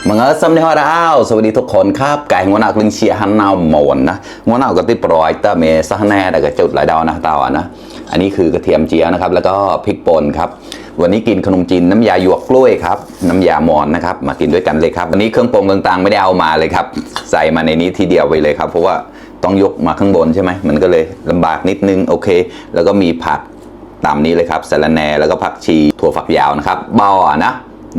มังเอิร์ซัมเนฮอร์ดาวสวัสดีทุกคนครับไก่งวนักลิงเชียฮันนาวหมอนนะงวนักก็ติดปล่อยตาเมซ่าแน่แต่ก็จุดหลายดาวนะตาวนะอันนี้คือกระเทียมเจียวนะครับแล้วก็พริกป่นครับวันนี้กินขนมจีนน้ำยาหยวกกล้วยครับน้ำยาหมอนนะครับมากินด้วยกันเลยครับวันนี้เครื่องปรุงต่างๆไม่ได้เอามาเลยครับใส่มาในนี้ทีเดียวไปเลยครับเพราะว่าต้องยกมาข้างบนใช่ไหมมันก็เลยลำบากนิดนึงโอเคแล้วก็มีผักตามนี้เลยครับสะระแหน่แล้วก็ผักชีถั่วฝักยาวนะครับเบาอ่ะนะ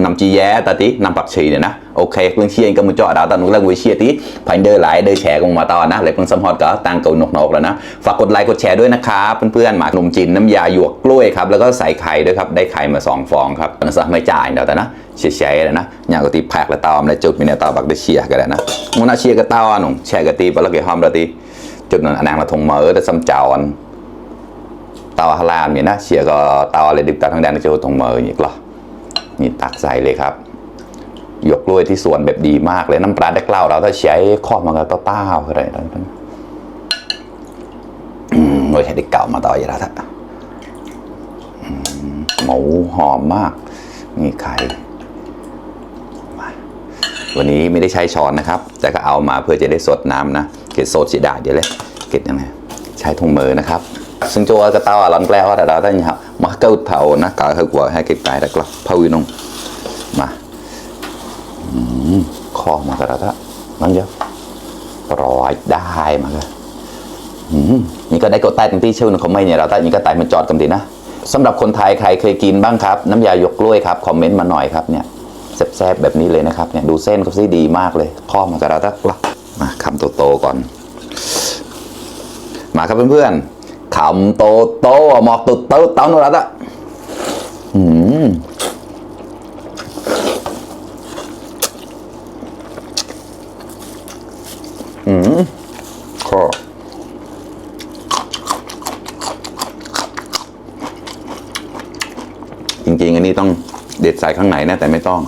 นำจีแย้ตาตินำผักชีเนี่ยนะโอเคเพิ่งเชียร์ก็มือจ่อดาวตอนนู้นแล้ววิเชียตีพันเดอร์หลายเดอร์แชร์กันมาตอนนะเลยเพิ่งสมฮอดก็ตังเก่านกๆแล้วนะฝากกดไลค์กดแชร์ด้วยนะครับเพื่อนๆหมากขนมจีนน้ำยาหยวกกล้วยครับแล้วก็ใส่ไข่ด้วยครับได้ไข่มา2 ฟองครับมันซะไม่จ่ายเดี๋ยวแต่นะเชียร์เลยนะอย่างก็ตีแพกและตอมและจุดมีเนี่ยตอบักได้เชียร์กันแล้วนะมันน่าเชียร์ก็ตอหนุ่มแชร์ก็ตีไปแล้วก็หอมแล้วตีจุดนั้นอันนั้นมาทงเมอแต่ซ้ำเจ้าอันตอฮาลามเนี่ยนะเชียร์ก็ตอเลยดึกตาทางแดนจะทงเมออย่างนี้หรอนี่ตักใส่เลยครับหยกกล้วยที่สวนแบบดีมากเลยน้ำปลาได้เกล้าเราถ้าใช้ข้อมันก็ต้าอะไรนั่นโอ้ยได้เก่ามาต่ออย่างไรท่ะหมูหอมมากนี่ไข่วันนี้ไม่ได้ใช้ช้อนนะครับแต่ก็เอามาเพื่อจะได้สดน้ำนะเกล็ดโซดสีดาเดี๋ยวเลยเกล็ดยังไงใช้ถุงมือนะครับซึ่งโจกระเต้าหลังแกล้วแต่เราได้ยังครับมาเก้าเท่านะกาให้กว่าให้เก็บตายได้กลับพาวินงมาคอมากระทะนั่นเยอะปล่อยได้มาเลยนี่ก็ได้กดใต้ตรงที่ชื่อเขาไม่เนี่ยเราใต้นี่ก็ไต่มันจอดกันดีนะสำหรับคนไทยใครเคยกินบ้างครับน้ำยาหยวกกล้วยครับคอมเมนต์มาหน่อยครับเนี่ยแซ่บๆแบบนี้เลยนะครับเนี่ยดูเส้นเขาซิดีมากเลยคอมากระทะมาคำโตๆก่อนมาครับเพื่อนๆคำโตๆหมอกตุดเต้าเต้าโนรัตอะข้อจริงๆอันนี้ต้องเด็ดใส่ข้างในนะแต่ไม่ต้อง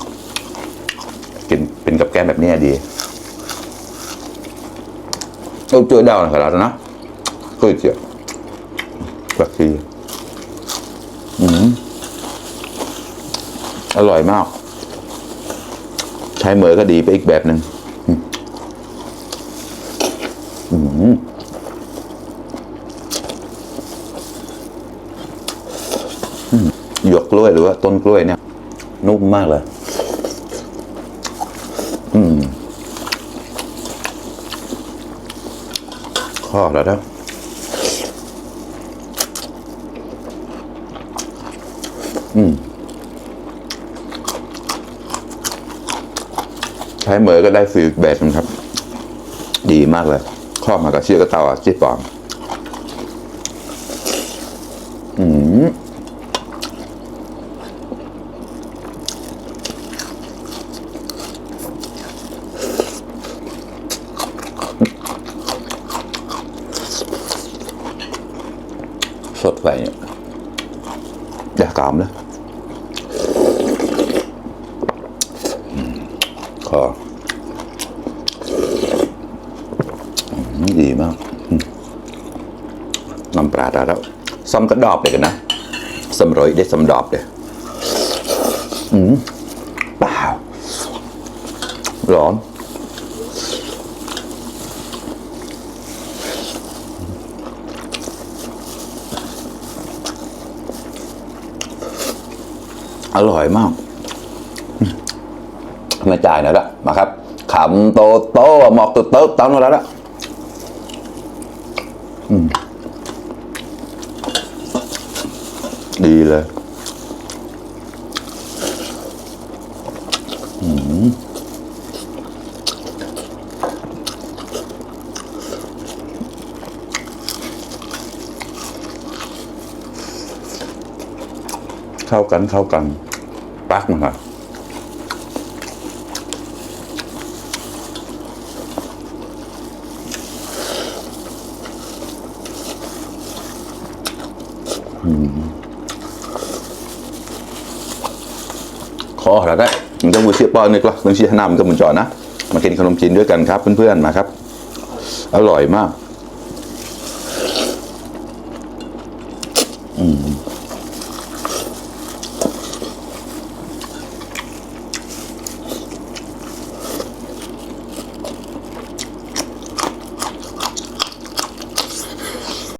กินเป็นกับแก้มแบบนี้ดีเอาเจอดาวนะครับนะก็เจียวแบบทีอร่อยมากใช้มือก็ดีไปอีกแบบหนึ่งหยวกกล้วยหรือว่าต้นกล้วยเนี่ยนุ่มมากเลยข้อแล้วนะใช้มือก็ได้ฟีลแบบนึงครับดีมากเลยข้อมากับเชือกกระเต่าจิ๊บปองสดไปเนี่ยอยากกามเลยขอดีมากน้ำปลาได้แล้วซ้ำกระดอบเลยกันนะซ้ำร้อยได้ซ้ำดอบเลยเปล่าร้อนอร่อยมากไม่จ่ายหน่อยละมาครับขำโตหมอกตุดเต้าเต้าหน่อยละดีเลยเข้ากันปักมันค่ะขอแล้วได้มันจะมือเชียร์ปอนนี่ก็ต้องเชียร์น้ำกับมันจอนะมากินขนมจีนด้วยกันครับเพื่อนๆมาครับอร่อยมาก